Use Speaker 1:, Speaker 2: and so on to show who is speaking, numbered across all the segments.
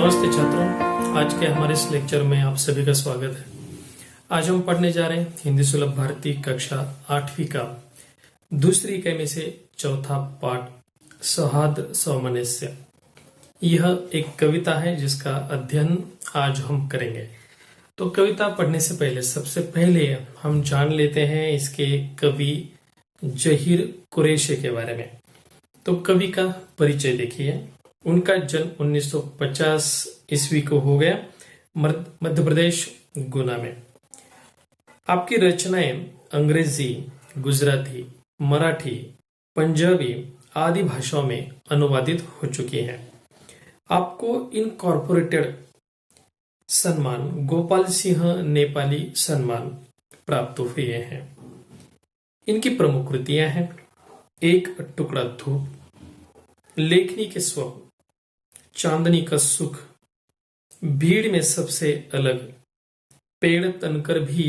Speaker 1: नमस्ते छात्रों, आज के हमारे इस लेक्चर में आप सभी का स्वागत है। आज हम पढ़ने जा रहे हैं हिंदी सुलभ भारती कक्षा 8वीं का दूसरी इकाई में से चौथा पाठ सौहार्द सामंजस्य। यह एक कविता है जिसका अध्ययन आज हम करेंगे। तो कविता पढ़ने से पहले सबसे पहले हम जान लेते हैं इसके कवि जहीर कुरैशी के बारे में। तो कवि का परिचय देखिए। उनका जन्म 1950 ईस्वी को हो गया मध्य प्रदेश गुना में। आपकी रचनाएं अंग्रेजी, गुजराती, मराठी, पंजाबी आदि भाषाओं में अनुवादित हो चुकी हैं। आपको इनकॉर्पोरेटेड सम्मान गोपाल सिंह नेपाली सम्मान प्राप्त हुए हैं। इनकी प्रमुख कृतियां हैं एक टुकड़ा धूप, लेखनी के स्वप्न, चांदनी का सुख, भीड़ में सबसे अलग, पेड़ तनकर भी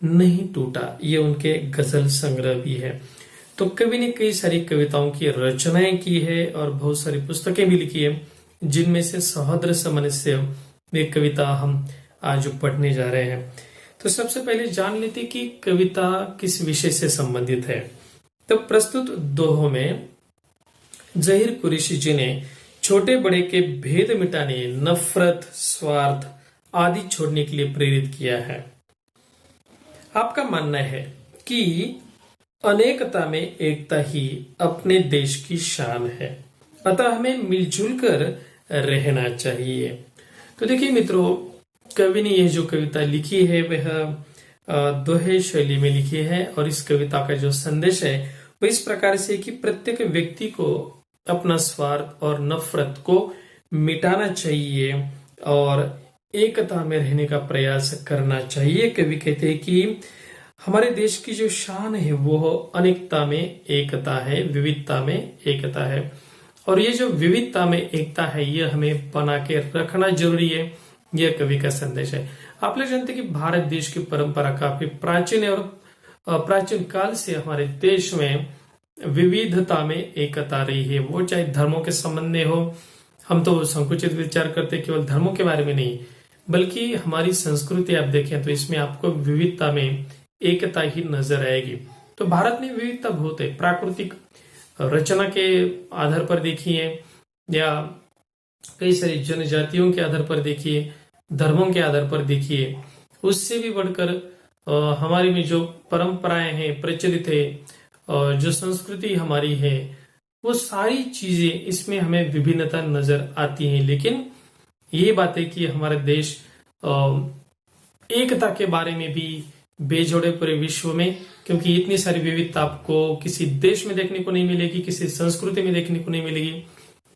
Speaker 1: नहीं टूटा, ये उनके गजल संग्रह भी है। तो कवि ने कई सारी कविताओं की रचनाएं की है और बहुत सारी पुस्तकें भी लिखी है, जिनमें से सौहार्द सामंजस्य में कविता हम आज पढ़ने जा रहे हैं। तो सबसे पहले जान लेते कि कविता किस विषय से संबंधित है। तो प्रस्तुत दोहों में जहीर कुरैशी जी ने छोटे बड़े के भेद मिटाने, नफरत, स्वार्थ आदि छोड़ने के लिए प्रेरित किया है। आपका मानना है कि अनेकता में एकता ही अपने देश की शान है, अतः हमें मिलजुल कर रहना चाहिए। तो देखिए मित्रों, कवि ने यह जो कविता लिखी है वह दोहे शैली में लिखी है और इस कविता का जो संदेश है वह इस प्रकार से कि प्रत्येक व्यक्ति को अपना स्वार्थ और नफरत को मिटाना चाहिए और एकता में रहने का प्रयास करना चाहिए। कवि कहते हैं कि हमारे देश की जो शान है वो अनेकता में एकता है, विविधता में एकता है, और ये जो विविधता में एकता है ये हमें बना के रखना जरूरी है। यह कवि का संदेश है। आप लोग जानते हैं कि भारत देश की परंपरा काफी प्राचीन है और प्राचीन काल से हमारे देश में विविधता में एकता रही है। वो चाहे धर्मों के संबंध में हो, हम तो संकुचित विचार करते केवल धर्मों के बारे में नहीं, बल्कि हमारी संस्कृति आप देखें तो इसमें आपको विविधता में एकता ही नजर आएगी। तो भारत में विविधता बहुत है, प्राकृतिक रचना के आधार पर देखिए या कई सारी जनजातियों के आधार पर देखिए, धर्मों के आधार पर देखिए, उससे भी बढ़कर हमारी में जो परंपराएं हैं प्रचलित है, जो संस्कृति हमारी है, वो सारी चीजें इसमें हमें विभिन्नता नजर आती है। लेकिन ये बात है कि हमारा देश एकता के बारे में भी बेजोड़े पूरे विश्व में, क्योंकि इतनी सारी विविधता आपको किसी देश में देखने को नहीं मिलेगी, किसी संस्कृति में देखने को नहीं मिलेगी,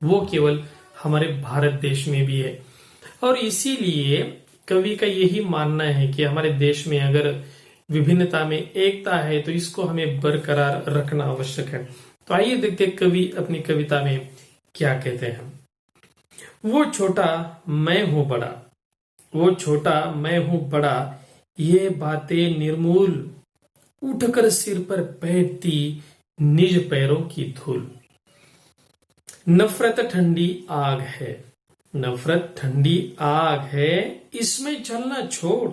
Speaker 1: वो केवल हमारे भारत देश में भी है। और इसीलिए कवि का यही मानना है कि हमारे देश में अगर विभिन्नता में एकता है तो इसको हमें बरकरार रखना आवश्यक है। तो आइए देखते हैं कवि अपनी कविता में क्या कहते हैं। वो छोटा मैं हूं बड़ा, वो छोटा मैं हूं बड़ा, ये बातें निर्मूल, उठकर सिर पर बैठती निज पैरों की धूल। नफरत ठंडी आग है, नफरत ठंडी आग है, इसमें जलना छोड़,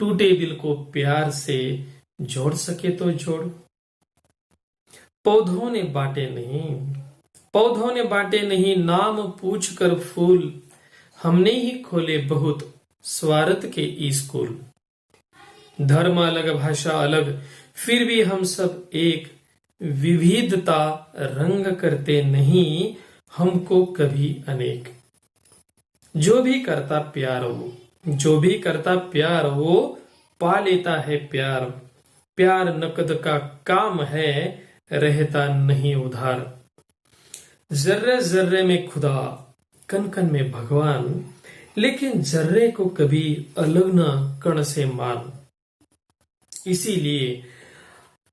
Speaker 1: टूटे दिल को प्यार से जोड़ सके तो जोड़। पौधों ने बांटे नहीं, पौधों ने बांटे नहीं, नाम पूछ कर फूल, हमने ही खोले बहुत स्वार्थ के स्कूल। धर्म अलग, भाषा अलग, फिर भी हम सब एक, विविधता रंग करते नहीं हमको कभी अनेक। जो भी करता प्यार हो, जो भी करता प्यार वो पा लेता है प्यार, प्यार नकद का काम है, रहता नहीं उधार। जर्रे जर्रे में खुदा, कन कन में भगवान, लेकिन जर्रे को कभी अलग ना कण से मान। इसीलिए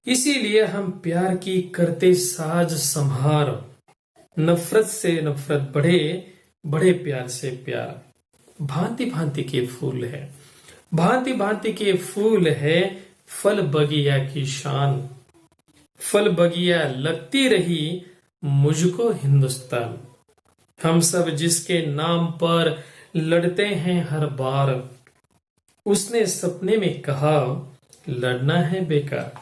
Speaker 1: इसीलिए हम प्यार की करते साज संहार, नफरत से नफरत बढ़े, बढ़े प्यार से प्यार। भांति भांति के फूल है, भांति भांति के फूल है, फल बगिया की शान, फल बगिया लगती रही मुझको हिंदुस्तान। हम सब जिसके नाम पर लड़ते हैं हर बार, उसने सपने में कहा लड़ना है बेकार।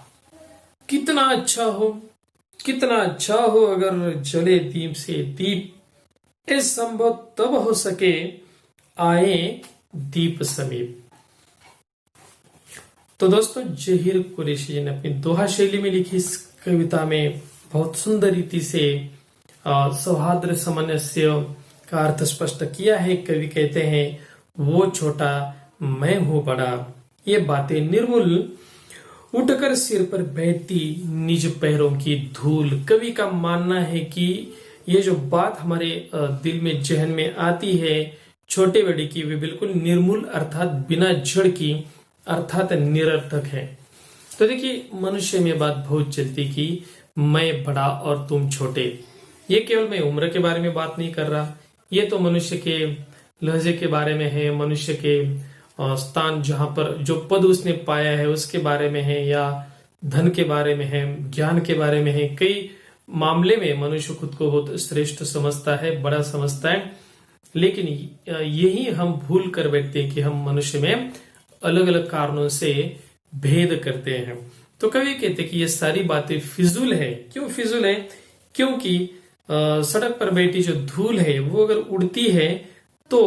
Speaker 1: कितना अच्छा हो, कितना अच्छा हो अगर जले दीप से दीप, ये संभव तब हो सके आए दीप समीप। तो दोस्तों, जहीर कुरैशी ने अपनी दोहा शैली में लिखी इस कविता में बहुत सुंदर रीति से सौहार्द सामंजस्य का अर्थ स्पष्ट किया है। कवि कहते हैं वो छोटा मैं हूं बड़ा, ये बातें निर्मूल उठकर सिर पर बैठती निज पैरों की धूल। कवि का मानना है कि ये जो बात हमारे दिल में जहन में आती है छोटे बड़े की, वे बिल्कुल निर्मूल अर्थात बिना जड़ की, अर्थात निरर्थक है। तो देखिए, मनुष्य में बात बहुत चलती कि मैं बड़ा और तुम छोटे। ये केवल मैं उम्र के बारे में बात नहीं कर रहा, ये तो मनुष्य के लहजे के बारे में है, मनुष्य के स्थान जहां पर जो पद उसने पाया है उसके बारे में है, या धन के बारे में है, ज्ञान के बारे में है। कई मामले में मनुष्य खुद को बहुत श्रेष्ठ समझता है, बड़ा समझता है, लेकिन यही हम भूल कर बैठते हैं कि हम मनुष्य में अलग अलग कारणों से भेद करते हैं। तो कवि कहते हैं कि ये सारी बातें फिजूल है। क्यों फिजूल है? क्योंकि सड़क पर बैठी जो धूल है वो अगर उड़ती है तो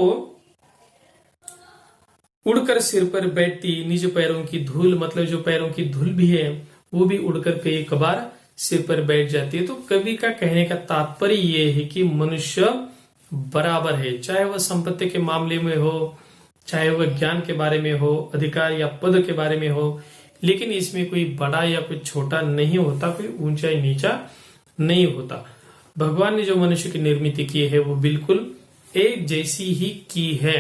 Speaker 1: उड़कर सिर पर बैठती निज पैरों की धूल, मतलब जो पैरों की धूल भी है वो भी उड़कर कई कबार सिर पर बैठ जाती है। तो कवि का कहने का तात्पर्य ये है कि मनुष्य बराबर है, चाहे वह संपत्ति के मामले में हो, चाहे वह ज्ञान के बारे में हो, अधिकार या पद के बारे में हो, लेकिन इसमें कोई बड़ा या कोई छोटा नहीं होता, कोई ऊंचा या नीचा नहीं होता। भगवान ने जो मनुष्य की निर्मित की है वो बिल्कुल एक जैसी ही की है।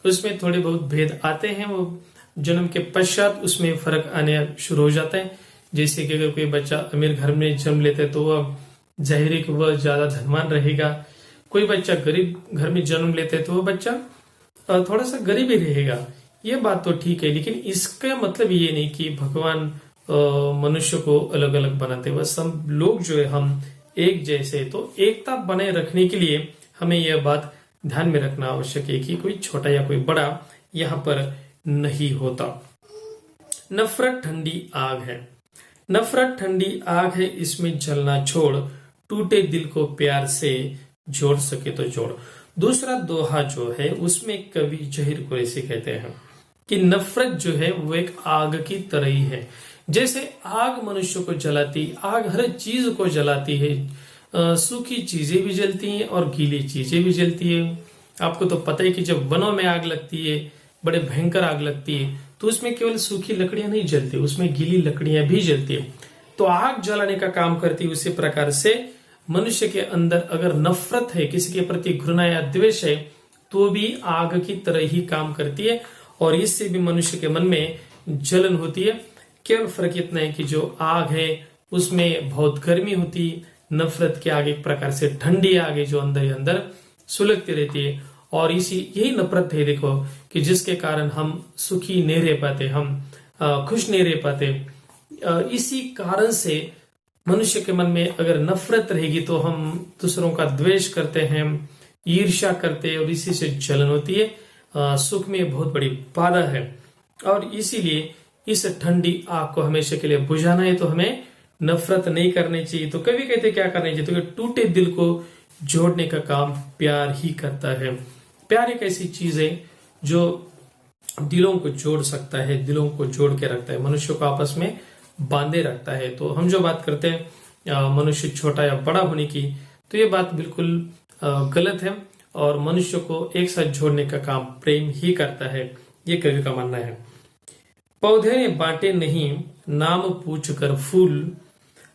Speaker 1: उसमें थोड़े बहुत भेद आते हैं, वो जन्म के पश्चात उसमें फर्क आने शुरू हो जाता है। जैसे कि अगर कोई बच्चा अमीर घर में जन्म लेता है तो वह जाहिर है कि वह ज्यादा धनवान रहेगा। कोई बच्चा गरीब घर में जन्म लेता है तो वह बच्चा थोड़ा सा गरीब ही रहेगा। ये बात तो ठीक है, लेकिन इसका मतलब ये नहीं कि भगवान मनुष्य को अलग अलग बनाते। वह सब लोग जो है हम एक जैसे, तो एकता बनाए रखने के लिए हमें यह बात ध्यान में रखना आवश्यक है कि कोई छोटा या कोई बड़ा यहाँ पर नहीं होता। नफरत ठंडी आग है, नफरत ठंडी आग है, इसमें जलना छोड़, टूटे दिल को प्यार से जोड़ सके तो जोड़। दूसरा दोहा जो है उसमें कवि जहीर कुरैशी कहते हैं कि नफरत जो है वो एक आग की तरह ही है। जैसे आग मनुष्य को जलाती, आग हर चीज को जलाती है, सूखी चीजें भी जलती हैं और गीली चीजें भी जलती है। आपको तो पता है कि जब वनों में आग लगती है, बड़े भयंकर आग लगती है, तो उसमें केवल सूखी लकड़ियां नहीं जलती, उसमें गीली लकड़ियां भी जलती है। तो आग जलाने का काम करती है। उसी प्रकार से मनुष्य के अंदर अगर नफरत है, किसी के प्रति घृणा या द्वेष है, तो भी आग की तरह ही काम करती है और इससे भी मनुष्य के मन में जलन होती है। केवल फर्क इतना है कि जो आग है उसमें बहुत गर्मी होती है, नफरत की आग एक प्रकार से ठंडी आग है जो अंदर ही अंदर सुलगती रहती है। और यही नफरत है, देखो, कि जिसके कारण हम सुखी नहीं रह पाते, हम खुश नहीं रह पाते। इसी कारण से मनुष्य के मन में अगर नफरत रहेगी तो हम दूसरों का द्वेष करते हैं, ईर्ष्या करते हैं और इसी से जलन होती है। सुख में बहुत बड़ी बाधा है और इसीलिए इस ठंडी आग को हमेशा के लिए बुझाना है तो हमें नफरत नहीं करनी चाहिए। तो कभी कहते क्या करना चाहिए? तो टूटे दिल को जोड़ने का काम प्यार ही करता है। प्यार एक ऐसी चीज है जो दिलों को जोड़ सकता है, दिलों को जोड़ के रखता है, मनुष्य को आपस में बांधे रखता है। तो हम जो बात करते हैं मनुष्य छोटा या बड़ा होने की, तो ये बात बिल्कुल गलत है और मनुष्य को एक साथ जोड़ने का काम प्रेम ही करता है, ये कवि का मानना है। पौधे ने बांटे नहीं नाम पूछ कर फूल,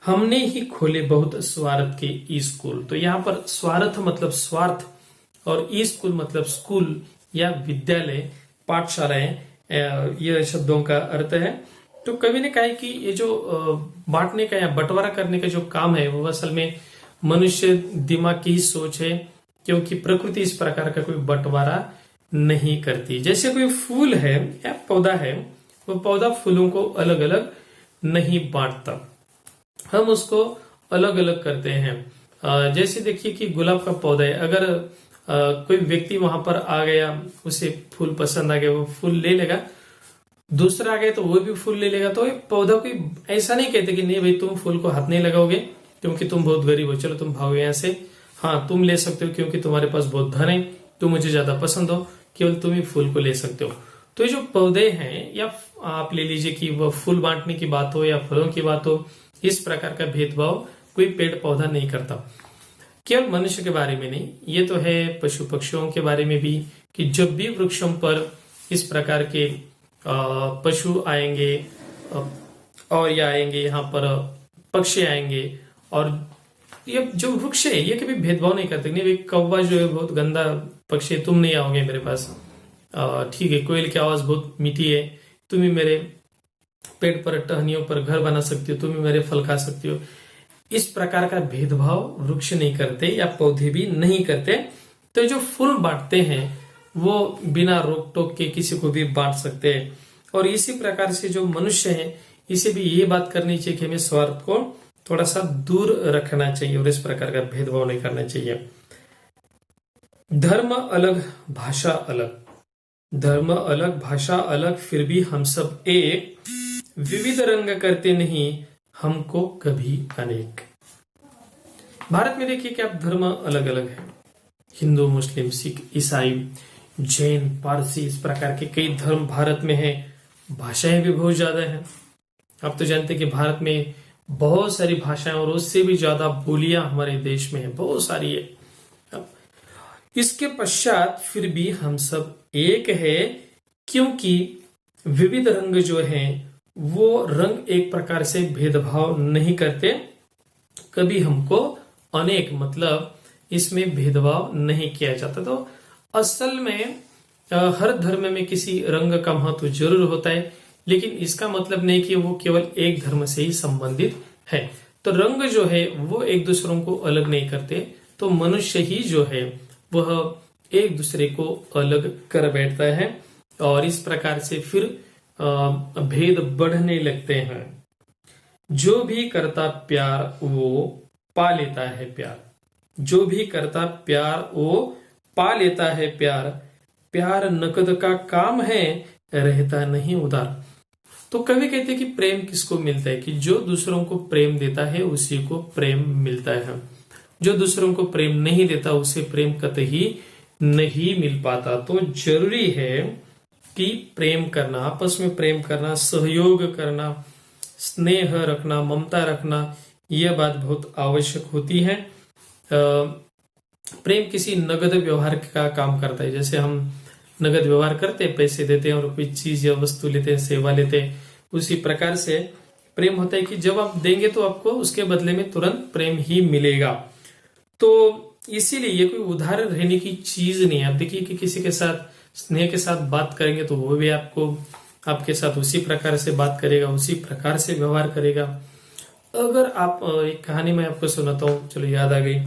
Speaker 1: हमने ही खोले बहुत स्वार्थ के स्कूल। तो यहाँ पर स्वार्थ मतलब स्वार्थ और स्कूल मतलब स्कूल या विद्यालय, पाठशालाएं, ये शब्दों का अर्थ है। तो कवि ने कहा कि ये जो बांटने का या बंटवारा करने का जो काम है वो असल में मनुष्य दिमाग की ही सोच है, क्योंकि प्रकृति इस प्रकार का कोई बंटवारा नहीं करती। जैसे कोई फूल है या पौधा है, वो पौधा फूलों को अलग अलग नहीं बांटता, हम उसको अलग अलग करते हैं। जैसे देखिए कि गुलाब का पौधा है, अगर कोई व्यक्ति वहां पर आ गया, उसे फूल पसंद आ गया, वो फूल ले लेगा, दूसरा आ गया तो वो भी फूल ले लेगा, तो ये पौधा कोई ऐसा नहीं कहते कि नहीं भाई तुम फूल को हाथ नहीं लगाओगे क्योंकि तुम बहुत गरीब हो, चलो तुम भागो यहाँ से। हाँ, तुम ले सकते हो क्योंकि तुम्हारे पास बहुत धन है, तुम मुझे ज्यादा पसंद हो, केवल तुम ही फूल को ले सकते हो। तो ये जो पौधे हैं, या आप ले लीजिए कि वह फूल बांटने की बात हो या फलों की बात हो, इस प्रकार का भेदभाव कोई पेड़ पौधा नहीं करता। केवल मनुष्य के बारे में नहीं, ये तो है पशु पक्षियों के बारे में भी, कि जब भी वृक्षों पर इस प्रकार के पशु आएंगे और या आएंगे यहाँ पर पक्षी आएंगे, और ये जो वृक्ष है ये कभी भेदभाव नहीं करते। नहीं भाई कौवा जो है बहुत गंदा पक्षी है, तुम नहीं आओगे मेरे पास, ठीक है कोयल की आवाज बहुत मीठी है, तुम ही मेरे पेड़ पर टहनियों पर घर बना सकती हो, तुम ही मेरे फल खा सकती हो। इस प्रकार का भेदभाव वृक्ष नहीं करते या पौधे भी नहीं करते। तो जो फूल बांटते हैं वो बिना रोक टोक के किसी को भी बांट सकते हैं। और इसी प्रकार से जो मनुष्य है, इसे भी ये बात करनी चाहिए कि हमें स्वार्थ को थोड़ा सा दूर रखना चाहिए और इस प्रकार का भेदभाव नहीं करना चाहिए। धर्म अलग, भाषा अलग, धर्म अलग, भाषा अलग, फिर भी हम सब एक, विविध रंग करते नहीं हमको कभी अनेक। भारत में देखिए कि आप धर्म अलग अलग है, हिंदू, मुस्लिम, सिख, ईसाई, जैन, पारसी, इस प्रकार के कई धर्म भारत में है। भाषाएं भी बहुत ज्यादा हैं। आप तो जानते हैं कि भारत में बहुत सारी भाषाएं और उससे भी ज्यादा बोलियां हमारे देश में है, बहुत सारी है। इसके पश्चात फिर भी हम सब एक है, क्योंकि विविध रंग जो है वो रंग एक प्रकार से भेदभाव नहीं करते, कभी हमको अनेक मतलब इसमें भेदभाव नहीं किया जाता। तो असल में हर धर्म में किसी रंग का महत्व जरूर होता है, लेकिन इसका मतलब नहीं कि वो केवल एक धर्म से ही संबंधित है। तो रंग जो है वो एक दूसरों को अलग नहीं करते, तो मनुष्य ही जो है वह एक दूसरे को अलग कर बैठता है और इस प्रकार से फिर भेद बढ़ने लगते हैं। जो भी करता प्यार वो पा लेता है प्यार, जो भी करता प्यार वो पा लेता है प्यार, प्यार नकद का काम है रहता नहीं उधार। तो कवि कहते हैं कि प्रेम किसको मिलता है, कि जो दूसरों को प्रेम देता है उसी को प्रेम मिलता है, जो दूसरों को प्रेम नहीं देता उसे प्रेम कतई नहीं मिल पाता। तो जरूरी है कि प्रेम करना, आपस में प्रेम करना, सहयोग करना, स्नेह रखना, ममता रखना, यह बात बहुत आवश्यक होती है। प्रेम किसी नगद व्यवहार का काम करता है। जैसे हम नगद व्यवहार करते हैं, पैसे देते हैं और कोई चीज या वस्तु लेते हैं, सेवा लेते हैं, उसी प्रकार से प्रेम होता है कि जब आप देंगे तो आपको उसके बदले में तुरंत प्रेम ही मिलेगा। तो इसीलिए ये कोई उधार रहने की चीज नहीं है। आप देखिए कि किसी के साथ स्नेह के साथ बात करेंगे तो वो भी आपको आपके साथ उसी प्रकार से बात करेगा, उसी प्रकार से व्यवहार करेगा। अगर आप एक कहानी मैं आपको सुनाता हूँ, चलो याद आ गई,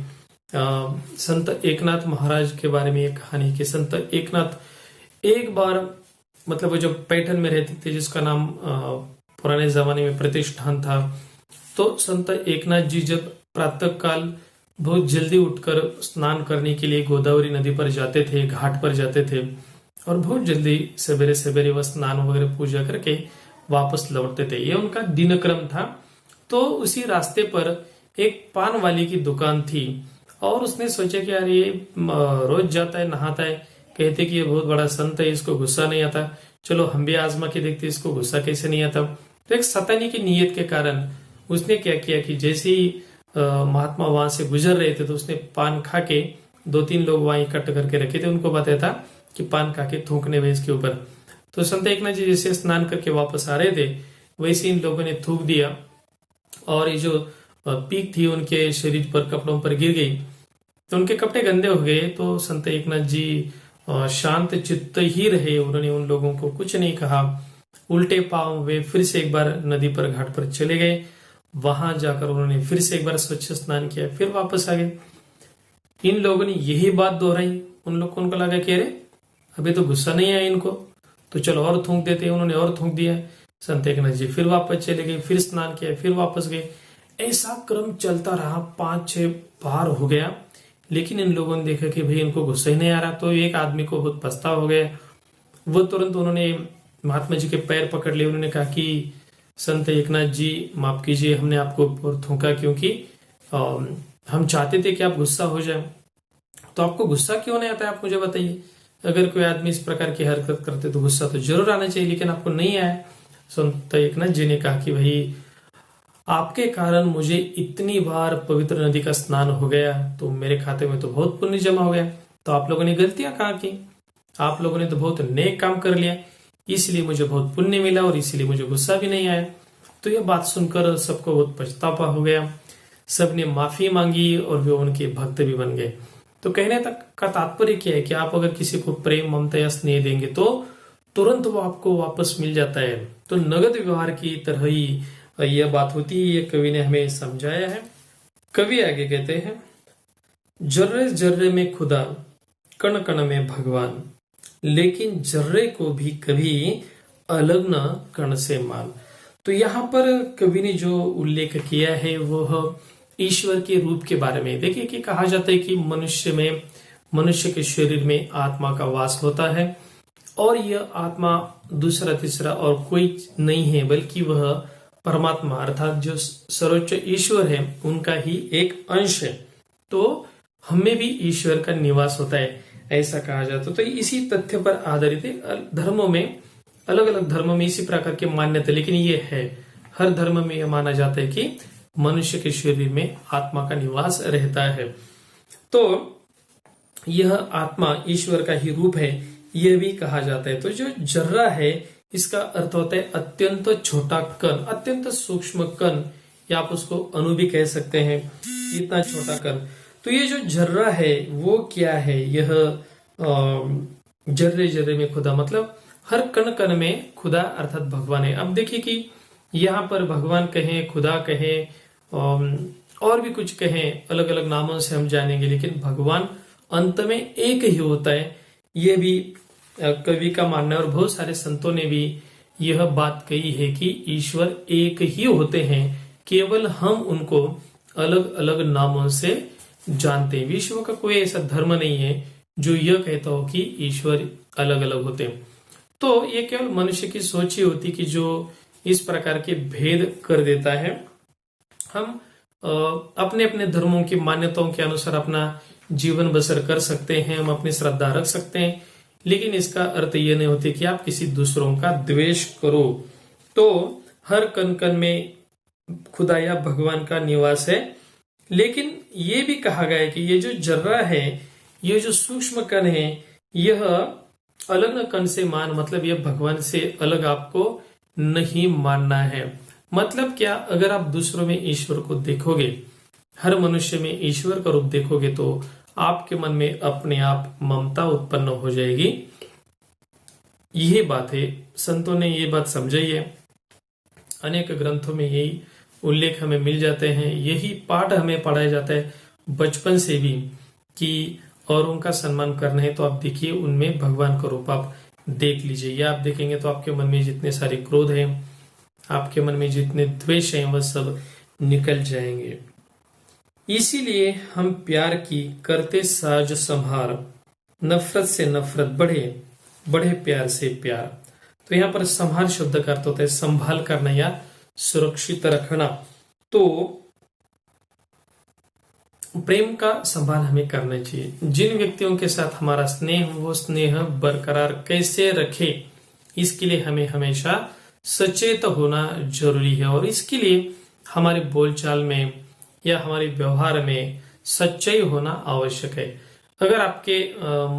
Speaker 1: संत एकनाथ महाराज के बारे में एक कहानी कि संत एकनाथ एक बार मतलब वो जो पैठन में रहते थे, जिसका नाम पुराने जमाने में प्रतिष्ठान था, तो संत एकनाथ जी जब प्रातः काल बहुत जल्दी उठकर स्नान करने के लिए गोदावरी नदी पर जाते थे, घाट पर जाते थे और बहुत जल्दी सवेरे सवेरे वह स्नान वगैरह पूजा करके वापस लौटते थे। ये उनका दिनक्रम था। तो उसी रास्ते पर एक पान वाली की दुकान थी और उसने सोचा कि यार ये रोज जाता है, नहाता है, कहते कि ये बहुत बड़ा संत है, इसको गुस्सा नहीं आता, चलो हम भी आजमा के देखते इसको गुस्सा कैसे नहीं आता। तो एक सतानी की नीयत के कारण उसने क्या किया कि जैसे ही महात्मा वहां से गुजर रहे थे तो उसने पान खा के, दो तीन लोग वहां इकट्ठा करके रखे थे, उनको बताया था कि पान खा के थूकने में इसके ऊपर। तो संत एकनाथ जी जैसे स्नान करके वापस आ रहे थे वैसे इन लोगों ने थूक दिया और ये जो पीक थी उनके शरीर पर, कपड़ों पर गिर गई, तो उनके कपड़े गंदे हो गए। तो संत एकनाथ जी शांत चित्त ही रहे, उन्होंने उन लोगों को कुछ नहीं कहा। उल्टे पांव वे फिर से एक बार नदी पर, घाट पर चले गए। वहां जाकर उन्होंने फिर से एक बार स्वच्छ स्नान किया, फिर वापस आ गए। इन लोगों ने यही बात दोहराई। उन लोग को उनको लगा कि अरे अभी तो गुस्सा नहीं आया इनको, तो चलो और थूक देते हैं। उन्होंने और थूक दिया। संत एकनाथ जी फिर वापस चले गए, फिर स्नान किया, फिर वापस गए। ऐसा क्रम चलता रहा, 5-6 बार हो गया, लेकिन इन लोगों ने देखा कि भाई इनको गुस्सा ही नहीं आ रहा। तो एक आदमी को बहुत पछतावा हो गया। वो तुरंत उन्होंने महात्मा जी के पैर पकड़ लिए। उन्होंने कहा कि संत एकनाथ जी माफ कीजिए, हमने आपको ऊपर थूका, क्योंकि हम चाहते थे कि आप गुस्सा हो जाए। तो आपको गुस्सा क्यों नहीं आता है, आप मुझे बताइए। अगर कोई आदमी इस प्रकार की हरकत करते तो गुस्सा तो जरूर आना चाहिए, लेकिन आपको नहीं आया। संत एकनाथ जी ने कहा कि भाई आपके कारण मुझे इतनी बार पवित्र नदी का स्नान हो गया, तो मेरे खाते में तो बहुत पुण्य जमा हो गया। तो आप लोगों ने गलतियां कहा कि आप लोगों ने तो बहुत नेक काम कर लिया, इसलिए मुझे बहुत पुण्य मिला और इसीलिए मुझे गुस्सा भी नहीं आया। तो यह बात सुनकर सबको बहुत पछतावा हो गया। सबने माफी मांगी और वे उनके भक्त भी बन गए। तो कहने तक का तात्पर्य क्या है कि आप अगर किसी को प्रेम, ममता या स्नेह देंगे तो तुरंत वो आपको वापस मिल जाता है। तो नगद व्यवहार की तरह ही यह बात होती है। ये कवि ने हमें समझाया है। कवि आगे कहते हैं, जर्रे जर्रे में खुदा, कण कण में भगवान, लेकिन जर्रे को भी कभी अलग न कण से मान। तो यहाँ पर कवि ने जो उल्लेख किया है वह ईश्वर के रूप के बारे में। देखिए कि कहा जाता है कि मनुष्य के शरीर में आत्मा का वास होता है, और यह आत्मा दूसरा तीसरा और कोई नहीं है, बल्कि वह परमात्मा अर्थात जो सर्वोच्च ईश्वर है उनका ही एक अंश है। तो हमें भी ईश्वर का निवास होता है, ऐसा कहा जाता है। तो इसी तथ्य पर आधारित धर्मों में, अलग अलग धर्मों में इसी प्रकार की मान्यता, लेकिन ये है हर धर्म में यह माना जाता है कि मनुष्य के शरीर में आत्मा का निवास रहता है। तो यह आत्मा ईश्वर का ही रूप है, यह भी कहा जाता है। तो जो जर्रा है इसका अर्थ होता है अत्यंत छोटा कण, अत्यंत सूक्ष्म कण, या आप उसको अणु भी कह सकते हैं, इतना छोटा कण। तो ये जो जर्रा है वो क्या है, यह जर्रे जर्रे में खुदा, मतलब हर कण कण में खुदा अर्थात भगवान है। अब देखिए कि यहाँ पर भगवान कहें, खुदा कहें, और भी कुछ कहें, अलग अलग नामों से हम जानेंगे, लेकिन भगवान अंत में एक ही होता है। यह भी कवि का मानना है और बहुत सारे संतों ने भी यह बात कही है कि ईश्वर एक ही होते हैं, केवल हम उनको अलग अलग नामों से जानते हैं। विश्व का कोई ऐसा धर्म नहीं है जो यह कहता हो कि ईश्वर अलग अलग होते हैं। तो ये केवल मनुष्य की सोच ही होती कि जो इस प्रकार के भेद कर देता है। हम अपने अपने धर्मों की मान्यताओं के अनुसार अपना जीवन बसर कर सकते हैं, हम अपनी श्रद्धा रख सकते हैं, लेकिन इसका अर्थ यह नहीं होती कि आप किसी दूसरों का द्वेष करो। तो हर कण कण में खुदा या भगवान का निवास है, लेकिन ये भी कहा गया है कि ये जो जर्रा है, ये जो सूक्ष्म कण है, यह अलग न कण से मान, मतलब यह भगवान से अलग आपको नहीं मानना है। मतलब क्या, अगर आप दूसरों में ईश्वर को देखोगे, हर मनुष्य में ईश्वर का रूप देखोगे, तो आपके मन में अपने आप ममता उत्पन्न हो जाएगी। यही बात है, संतों ने ये बात समझाई है। अनेक ग्रंथों में यही उल्लेख हमें मिल जाते हैं, यही पाठ हमें पढ़ाया जाता है बचपन से भी कि औरों का सम्मान करना है तो आप देखिए उनमें भगवान का रूप आप देख लीजिए। या आप देखेंगे तो आपके मन में जितने सारे क्रोध हैं, आपके मन में जितने द्वेष हैं, वह सब निकल जाएंगे। इसीलिए हम प्यार की करते साज संहार, नफरत से नफरत बढ़े, बढ़े प्यार से प्यार। तो यहाँ पर संहार शब्द का अर्थ होता है संभाल करना या सुरक्षित रखना। तो प्रेम का संभाल हमें करना चाहिए। जिन व्यक्तियों के साथ हमारा स्नेह, वो स्नेह बरकरार कैसे रखे, इसके लिए हमें हमेशा सचेत होना जरूरी है। और इसके लिए हमारे बोलचाल में या हमारे व्यवहार में सच्चाई होना आवश्यक है। अगर आपके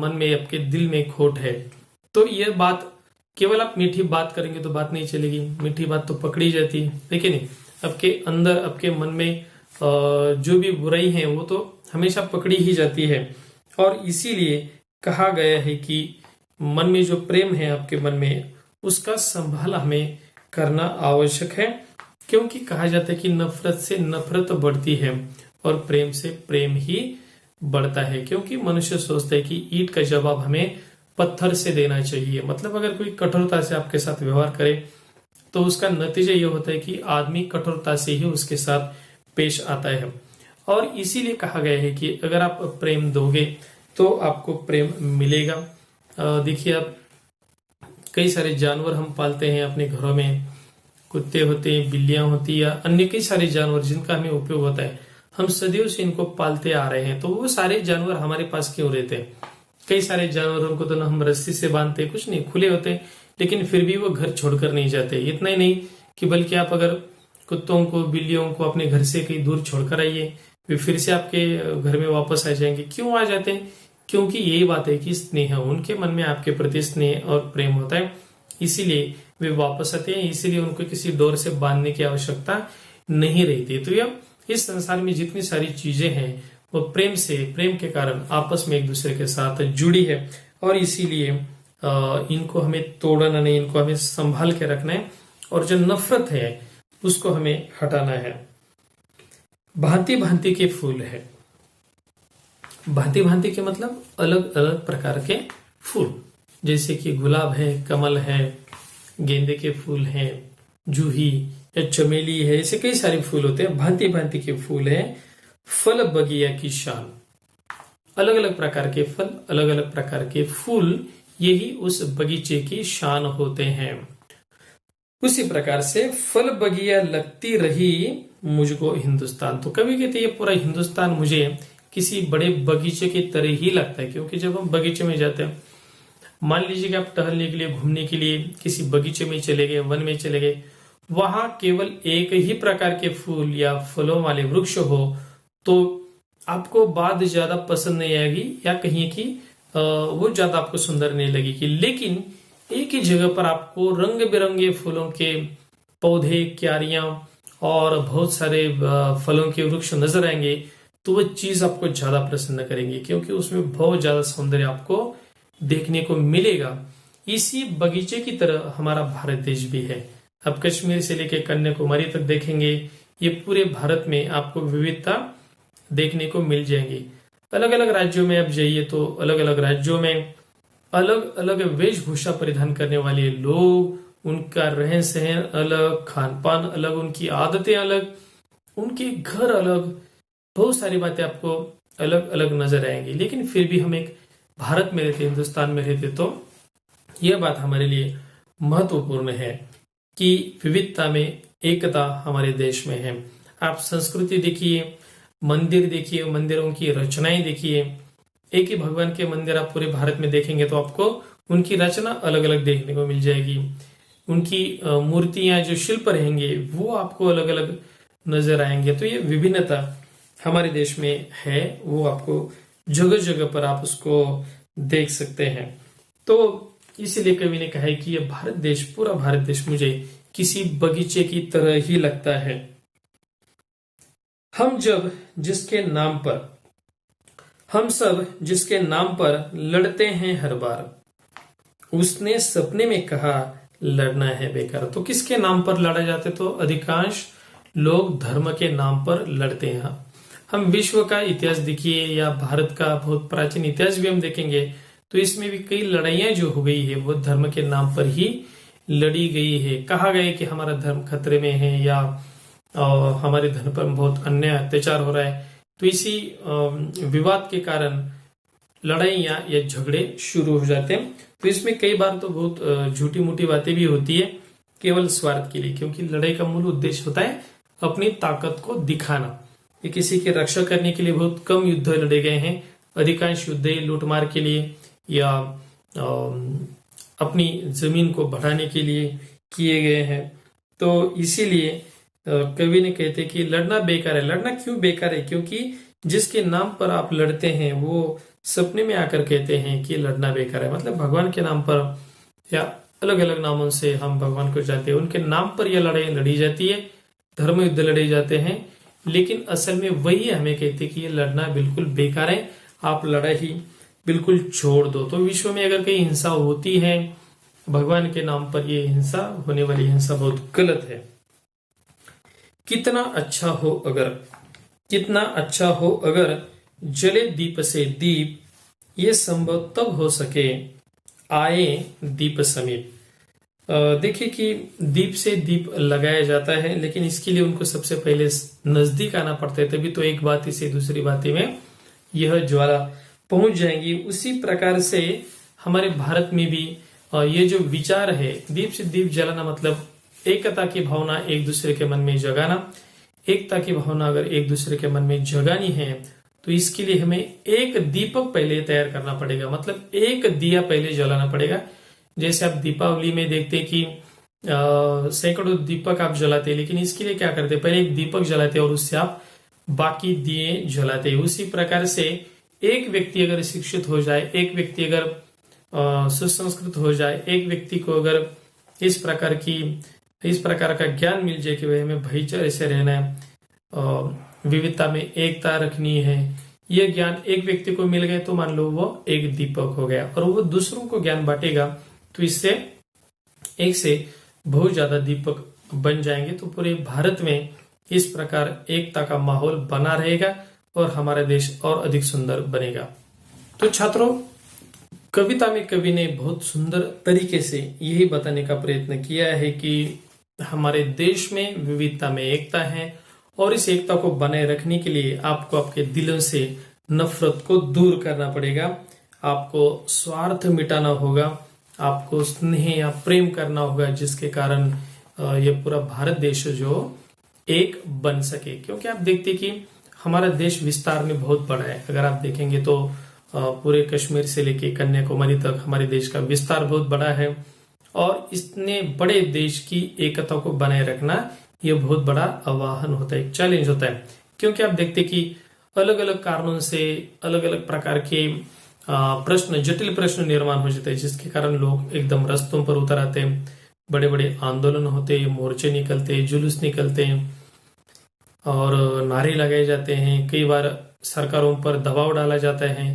Speaker 1: मन में, आपके दिल में खोट है, तो यह बात केवल आप मीठी बात करेंगे तो बात नहीं चलेगी। मीठी बात तो पकड़ी जाती है, लेकिन आपके अंदर, आपके मन में जो भी बुराई है वो तो हमेशा पकड़ी ही जाती है। और इसीलिए कहा गया है कि मन में जो प्रेम है आपके मन में, उसका संभाल हमें करना आवश्यक है, क्योंकि कहा जाता है कि नफरत से नफरत बढ़ती है और प्रेम से प्रेम ही बढ़ता है। क्योंकि मनुष्य सोचता है कि ईंट का जवाब हमें पत्थर से देना चाहिए। मतलब अगर कोई कठोरता से आपके साथ व्यवहार करे तो उसका नतीजा यह होता है कि आदमी कठोरता से ही उसके साथ पेश आता है। और इसीलिए कहा गया है कि अगर आप प्रेम दोगे तो आपको प्रेम मिलेगा। देखिए, आप कई सारे जानवर हम पालते हैं अपने घरों में, कुत्ते होते हैं, बिल्लियां होती है, या अन्य कई सारे जानवर जिनका हमें उपयोग होता है। हम सदियों से इनको पालते आ रहे हैं, तो वो सारे जानवर हमारे पास क्यों रहते हैं? कई सारे जानवरों को तो हम रस्सी से बांधते, कुछ नहीं, खुले होते, लेकिन फिर भी वो घर छोड़कर नहीं जाते। इतना ही नहीं कि बल्कि आप अगर कुत्तों को, बिल्लियों को अपने घर से कहीं दूर छोड़कर आइए, वे फिर से आपके घर में वापस आ जाएंगे। क्यों आ जाते हैं? क्योंकि यही बात है कि स्नेह, उनके मन में आपके प्रति स्नेह और प्रेम होता है, इसीलिए वे वापस आते हैं। इसीलिए उनको किसी डोर से बांधने की आवश्यकता नहीं रहती। तो यह इस संसार में जितनी सारी चीजें हैं वो प्रेम से, प्रेम के कारण आपस में एक दूसरे के साथ जुड़ी है, और इसीलिए इनको हमें तोड़ना नहीं, इनको हमें संभाल के रखना है, और जो नफरत है उसको हमें हटाना है। भांति भांति के फूल है। भांति भांति के मतलब अलग अलग प्रकार के फूल, जैसे कि गुलाब है, कमल है, गेंदे के फूल हैं, जूही या चमेली है, ऐसे कई सारे फूल होते हैं। भांति भांति के फूल है। फल बगिया की शान। अलग अलग प्रकार के फल, अलग अलग प्रकार के फूल, यही उस बगीचे की शान होते हैं। उसी प्रकार से फल बगिया लगती रही मुझको हिंदुस्तान। तो कभी कहते ये पूरा हिंदुस्तान मुझे किसी बड़े बगीचे की तरह ही लगता है, क्योंकि जब हम बगीचे में जाते हैं, मान लीजिए कि आप टहलने के लिए, घूमने के लिए किसी बगीचे में चले गए, वन में चले गए, वहां केवल एक ही प्रकार के फूल या फलों वाले वृक्ष हो तो आपको बात ज्यादा पसंद नहीं आएगी, या कहीं की वो ज्यादा आपको सुंदर नहीं लगेगी। लेकिन एक ही जगह पर आपको रंग बिरंगे फूलों के पौधे, क्यारियां और बहुत सारे फलों के वृक्ष नजर आएंगे, तो वो चीज आपको ज्यादा प्रसन्न करेंगे, क्योंकि उसमें बहुत ज्यादा सौंदर्य आपको देखने को मिलेगा। इसी बगीचे की तरह हमारा भारत देश भी है। अब कश्मीर से लेकर कन्याकुमारी तक देखेंगे, ये पूरे भारत में आपको विविधता देखने को मिल जाएंगी। अलग अलग राज्यों में आप जाइए तो अलग अलग राज्यों में अलग अलग वेशभूषा परिधान करने वाले लोग, उनका रहन सहन अलग, खान पान अलग, उनकी आदतें अलग, उनके घर अलग, बहुत सारी बातें आपको अलग अलग नजर आएंगी। लेकिन फिर भी हम एक भारत में रहते, हिंदुस्तान में रहते, तो यह बात हमारे लिए महत्वपूर्ण है कि विविधता में एकता हमारे देश में है। आप संस्कृति देखिए, मंदिर देखिए, मंदिरों की रचनाएं देखिए। एक ही भगवान के मंदिर आप पूरे भारत में देखेंगे तो आपको उनकी रचना अलग अलग देखने को मिल जाएगी। उनकी मूर्तियां, जो शिल्प रहेंगे, वो आपको अलग अलग नजर आएंगे। तो ये विभिन्नता हमारे देश में है, वो आपको जगह जगह पर आप उसको देख सकते हैं। तो इसीलिए कवि ने कहा है कि यह भारत देश, पूरा भारत देश मुझे किसी बगीचे की तरह ही लगता है। हम सब जिसके नाम पर लड़ते हैं हर बार, उसने सपने में कहा लड़ना है बेकार। तो किसके नाम पर लड़ा जाते? तो अधिकांश लोग धर्म के नाम पर लड़ते हैं। हम विश्व का इतिहास देखिए या भारत का बहुत प्राचीन इतिहास भी हम देखेंगे तो इसमें भी कई लड़ाइयां जो हो गई है वो धर्म के नाम पर ही लड़ी गई है। कहा गया कि हमारा धर्म खतरे में है या हमारे धर्म पर बहुत अन्याय अत्याचार हो रहा है, तो इसी विवाद के कारण लड़ाइयां या झगड़े शुरू हो जाते हैं। तो इसमें कई बार तो बहुत झूठी मूठी बातें भी होती है केवल स्वार्थ के लिए, क्योंकि लड़ाई का मूल उद्देश्य होता है अपनी ताकत को दिखाना। ये किसी की रक्षा करने के लिए बहुत कम युद्ध लड़े गए हैं। अधिकांश युद्ध लूटमार के लिए या अपनी जमीन को बढ़ाने के लिए किए गए हैं। तो इसीलिए कवि ने कहते कि लड़ना बेकार है। लड़ना क्यों बेकार है? क्योंकि जिसके नाम पर आप लड़ते हैं वो सपने में आकर कहते हैं कि लड़ना बेकार है। मतलब भगवान के नाम पर या अलग अलग नामों से हम भगवान को जाते हैं, उनके नाम पर यह लड़ाई लड़ी जाती है, धर्म युद्ध लड़े जाते हैं। लेकिन असल में वही हमें कहते कि ये लड़ना बिल्कुल बेकार है, आप लड़ाई बिल्कुल छोड़ दो। तो विश्व में अगर कहीं हिंसा होती है भगवान के नाम पर, ये हिंसा, होने वाली हिंसा बहुत गलत है। कितना अच्छा हो अगर जले दीप से दीप, ये संभव तब हो सके आए दीप समीप। देखिए कि दीप से दीप लगाया जाता है, लेकिन इसके लिए उनको सबसे पहले नजदीक आना पड़ता है, तभी तो एक बाती से दूसरी बाती में यह ज्वाला पहुंच जाएंगी। उसी प्रकार से हमारे भारत में भी ये जो विचार है, दीप से दीप जलाना मतलब एकता की भावना एक दूसरे के मन में जगाना। एकता की भावना अगर एक दूसरे के मन में जगानी है तो इसके लिए हमें एक दीपक पहले तैयार करना पड़ेगा, मतलब एक दिया पहले जलाना पड़ेगा। जैसे आप दीपावली में देखते कि सैकड़ों दीपक आप जलाते, लेकिन इसके लिए क्या करते, पहले एक दीपक जलाते और उससे आप बाकी दिए जलाते। उसी प्रकार से एक व्यक्ति अगर शिक्षित हो जाए, एक व्यक्ति अगर सुसंस्कृत हो जाए, एक व्यक्ति को अगर इस प्रकार का ज्ञान मिल जाए कि भाई हमें भाईचारे से रहना है, विविधता में एकता रखनी है, यह ज्ञान एक व्यक्ति को मिल गया तो मान लो वो एक दीपक हो गया और वो दूसरों को ज्ञान बांटेगा, तो इससे एक से बहुत ज्यादा दीपक बन जाएंगे। तो पूरे भारत में इस प्रकार एकता का माहौल बना रहेगा और हमारा देश और अधिक सुंदर बनेगा। तो छात्रों, कविता में कवि ने बहुत सुंदर तरीके से यही बताने का प्रयत्न किया है कि हमारे देश में विविधता में एकता है और इस एकता को बनाए रखने के लिए आपको आपके दिलों से नफरत को दूर करना पड़ेगा, आपको स्वार्थ मिटाना होगा, आपको स्नेह या प्रेम करना होगा, जिसके कारण यह पूरा भारत देश जो एक बन सके। क्योंकि आप देखते कि हमारा देश विस्तार में बहुत बड़ा है। अगर आप देखेंगे तो पूरे कश्मीर से लेके कन्याकुमारी तक हमारे देश का विस्तार बहुत बड़ा है और इतने बड़े देश की एकता को बनाए रखना यह बहुत बड़ा आह्वान होता है, एक चैलेंज होता है। क्योंकि आप देखते कि अलग अलग कारणों से अलग अलग प्रकार के प्रश्न, जटिल प्रश्न निर्माण हो जाते हैं, जिसके कारण लोग एकदम रास्तों पर उतर आते हैं, बड़े बड़े आंदोलन होते हैं, मोर्चे निकलते हैं, जुलूस निकलते हैं और नारे लगाए जाते हैं, कई बार सरकारों पर दबाव डाला जाता है।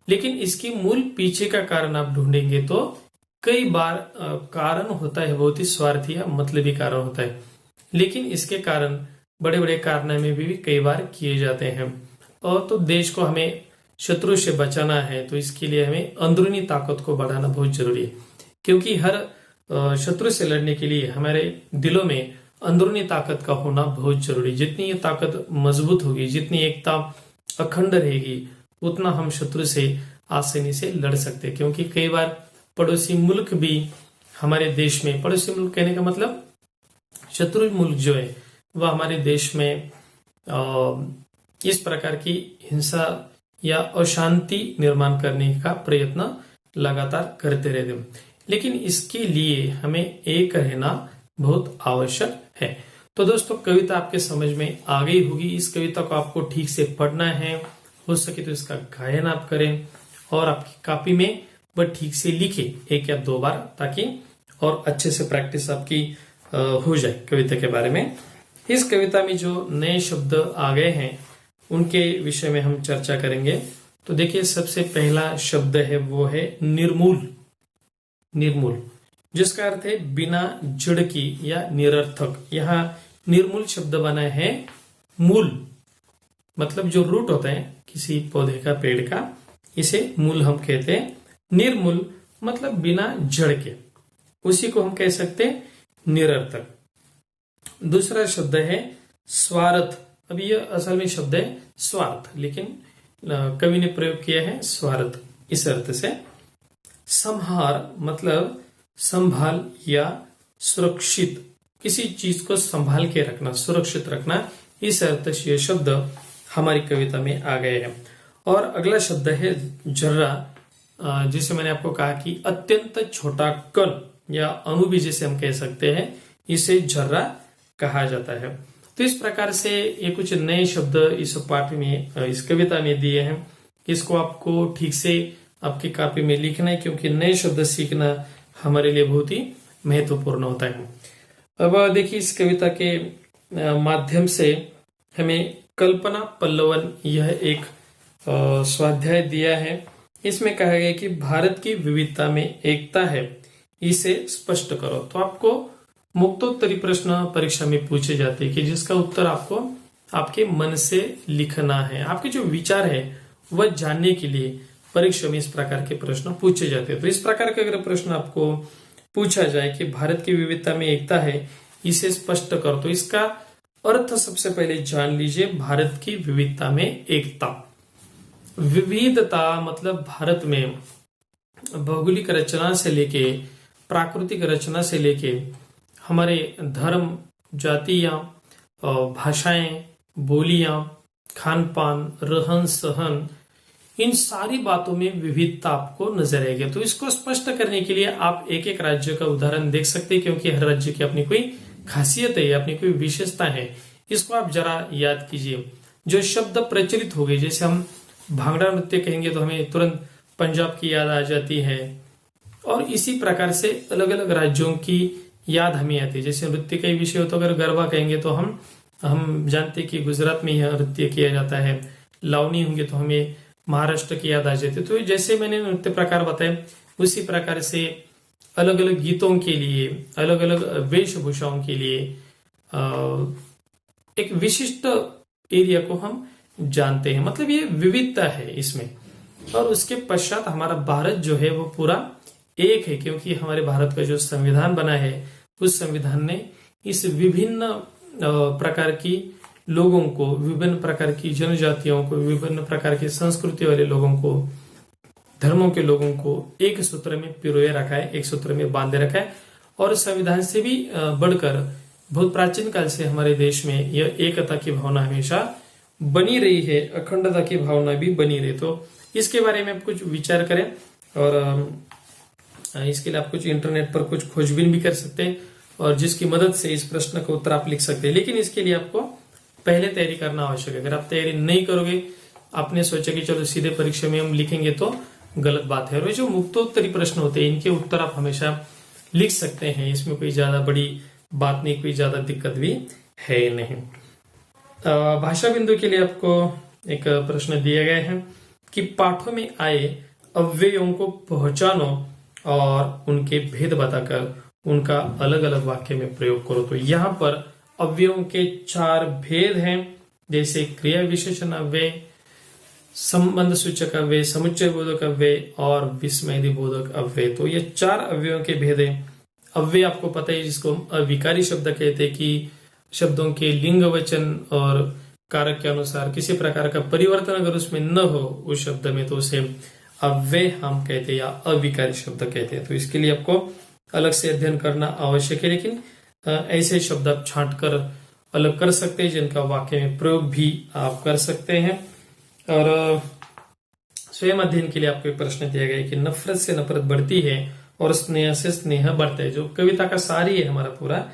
Speaker 1: लेकिन इसकी मूल पीछे का कारण आप ढूंढेंगे तो कई बार कारण होता है बहुत ही स्वार्थी या मतलबी कारण होता है, लेकिन इसके कारण बड़े बड़े कारनामे भी कई बार किए जाते हैं। और तो देश को हमें शत्रु से बचाना है तो इसके लिए हमें अंदरूनी ताकत को बढ़ाना बहुत जरूरी है। क्योंकि हर शत्रु से लड़ने के लिए हमारे दिलों में अंदरूनी ताकत का होना बहुत जरूरी है। जितनी ये ताकत मजबूत होगी, जितनी एकता अखंड रहेगी, उतना हम शत्रु से आसानी से लड़ सकते हैं। क्योंकि कई बार पड़ोसी मुल्क भी हमारे देश में, पड़ोसी मुल्क कहने का मतलब शत्रु मुल्क जो है वह हमारे देश में इस प्रकार की हिंसा या अशांति निर्माण करने का प्रयत्न लगातार करते रहते हैं। लेकिन इसके लिए हमें एक रहना बहुत आवश्यक है। तो दोस्तों, कविता आपके समझ में आ गई होगी। इस कविता को आपको ठीक से पढ़ना है, हो सके तो इसका गायन आप करें और आपकी कॉपी में वह ठीक से लिखे 1 या 2 बार, ताकि और अच्छे से प्रैक्टिस आपकी हो जाए कविता के बारे में। इस कविता में जो नए शब्द आ गए हैं उनके विषय में हम चर्चा करेंगे। तो देखिए, सबसे पहला शब्द है वो है निर्मूल। निर्मूल जिसका अर्थ है बिना जड़ की या निरर्थक। यहाँ निर्मूल शब्द बना है मूल, मतलब जो रूट होता है किसी पौधे का, पेड़ का, इसे मूल हम कहते हैं। निर्मूल मतलब बिना जड़ के, उसी को हम कह सकते हैं निरर्थक। दूसरा शब्द है स्वार्थ। अब यह असल में शब्द है स्वार्थ, लेकिन कवि ने प्रयोग किया है स्वार्थ इस अर्थ से। संहार मतलब संभाल या सुरक्षित, किसी चीज को संभाल के रखना, सुरक्षित रखना, इस अर्थ से यह शब्द हमारी कविता में आ गए हैं। और अगला शब्द है जर्रा, जिसे मैंने आपको कहा कि अत्यंत छोटा कण या अणु भी जिसे हम कह सकते हैं, इसे जर्रा कहा जाता है। तो इस प्रकार से ये कुछ नए शब्द इस पाठ में, इस कविता में दिए हैं। इसको आपको ठीक से आपकी कॉपी में लिखना है, क्योंकि नए शब्द सीखना हमारे लिए बहुत ही महत्वपूर्ण होता है। अब देखिए, इस कविता के माध्यम से हमें कल्पना पल्लवन यह एक स्वाध्याय दिया है। इसमें कहा गया कि भारत की विविधता में एकता है, इसे स्पष्ट करो। तो आपको मुक्तोत्तरी प्रश्न परीक्षा में पूछे जाते हैं कि जिसका उत्तर आपको आपके मन से लिखना है। आपके जो विचार है वह जानने के लिए परीक्षा में इस प्रकार के प्रश्न पूछे जाते हैं। तो इस प्रकार के अगर प्रश्न आपको पूछा जाए कि भारत की विविधता में एकता है, इसे स्पष्ट कर, तो इसका अर्थ सबसे पहले जान लीजिए। भारत की विविधता में एकता, विविधता मतलब भारत में भौगोलिक रचना से लेके, प्राकृतिक रचना से लेके, हमारे धर्म, जातियां, भाषाएं, बोलियां, खान पान, रहन सहन, इन सारी बातों में विविधता आपको नजर आएगी। तो इसको स्पष्ट करने के लिए आप एक एक राज्य का उदाहरण देख सकते हैं, क्योंकि हर राज्य की अपनी कोई खासियत है, अपनी कोई विशेषता है। इसको आप जरा याद कीजिए। जो शब्द प्रचलित हो गए, जैसे हम भांगड़ा नृत्य कहेंगे तो हमें तुरंत पंजाब की याद आ जाती है, और इसी प्रकार से अलग अलग राज्यों की याद हमें आती है। जैसे नृत्य का विषय हो तो अगर गरबा कहेंगे तो हम जानते कि गुजरात में यह नृत्य किया जाता है। लावनी होंगे तो हमें महाराष्ट्र की याद आ जाती है। तो जैसे मैंने नृत्य प्रकार बताए, उसी प्रकार से अलग अलग गीतों के लिए, अलग अलग वेशभूषाओं के लिए एक विशिष्ट एरिया को हम जानते हैं। मतलब ये विविधता है इसमें। और उसके पश्चात हमारा भारत जो है वो पूरा एक है, क्योंकि हमारे भारत का जो संविधान बना है, उस संविधान ने इस विभिन्न प्रकार की लोगों को, विभिन्न प्रकार की जनजातियों को, विभिन्न प्रकार की संस्कृति वाले लोगों को, धर्मों के लोगों को एक सूत्र में पिरोए रखा है, एक सूत्र में बांधे रखा है। और संविधान से भी बढ़कर बहुत प्राचीन काल से हमारे देश में यह एकता की भावना हमेशा बनी रही है, अखंडता की भावना भी बनी रही। तो इसके बारे में आप कुछ विचार करें, और इसके लिए आप कुछ इंटरनेट पर कुछ खोजबीन भी कर सकते हैं, और जिसकी मदद से इस प्रश्न का उत्तर आप लिख सकते हैं। लेकिन इसके लिए आपको पहले तैयारी करना आवश्यक है। अगर आप तैयारी नहीं करोगे, आपने सोचा कि चलो सीधे परीक्षा में हम लिखेंगे, तो गलत बात है। और जो मुक्तोत्तरी प्रश्न होते हैं, इनके उत्तर आप हमेशा लिख सकते हैं। इसमें कोई ज्यादा बड़ी बात नहीं, कोई ज्यादा दिक्कत भी है नहीं। भाषा बिंदु के लिए आपको एक प्रश्न दिया गया है कि पाठों में आए अव्ययों को पहचानो और उनके भेद बताकर उनका अलग अलग वाक्य में प्रयोग करो। तो यहाँ पर अव्ययों के 4 भेद हैं, जैसे क्रिया विशेषण अव्यय, संबंध सूचक अव्यय, समुच्चय बोधक अव्यय और विस्मयदी बोधक अव्यय। तो ये 4 अव्ययों के भेद हैं। अव्यय आपको पता है, जिसको हम अविकारी शब्द कहते हैं, कि शब्दों के लिंग वचन और कारक के अनुसार किसी प्रकार का परिवर्तन अगर उसमें न हो उस शब्द में, तो उसे अव्यय हम कहते हैं या अविकारी शब्द कहते हैं। तो इसके लिए आपको अलग से अध्ययन करना आवश्यक है, लेकिन ऐसे शब्द आप छांट कर अलग कर सकते हैं, जिनका वाक्य में प्रयोग भी आप कर सकते हैं। और स्वयं अध्ययन के लिए आपको एक प्रश्न दिया गया है कि नफरत से नफरत बढ़ती है और स्नेह से स्नेह बढ़ता है। जो कविता का सारी है हमारा पूरा,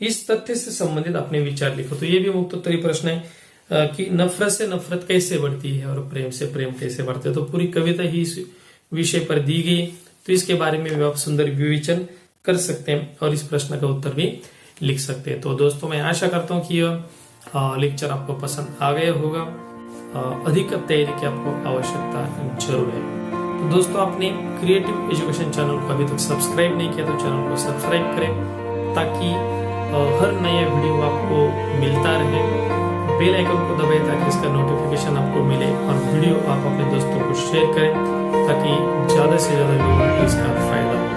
Speaker 1: इस तथ्य से संबंधित अपने विचार लिखो। तो ये भी मुक्तोत्तरी प्रश्न है कि नफरत से नफरत कैसे बढ़ती है और प्रेम से प्रेम कैसे बढ़ता है। तो पूरी कविता ही इस विषय पर दी गई, तो इसके बारे में भी आप सुंदर विवेचन कर सकते हैं और इस प्रश्न का उत्तर भी लिख सकते हैं। तो दोस्तों, मैं आशा करता हूँ कि यह लेक्चर आपको पसंद आ गया होगा। अधिक तैयारी की आपको आवश्यकता जरूर है। तो दोस्तों, आपने क्रिएटिव एजुकेशन चैनल को अभी तक सब्सक्राइब नहीं किया तो चैनल को सब्सक्राइब करें, ताकि हर नया वीडियो आपको मिलता रहे। बेल आइकन को दबाएं ताकि इसका नोटिफिकेशन आपको मिले, और वीडियो आप अपने दोस्तों को शेयर करें ताकि ज्यादा से ज्यादा लोगों को इसका फायदा हो।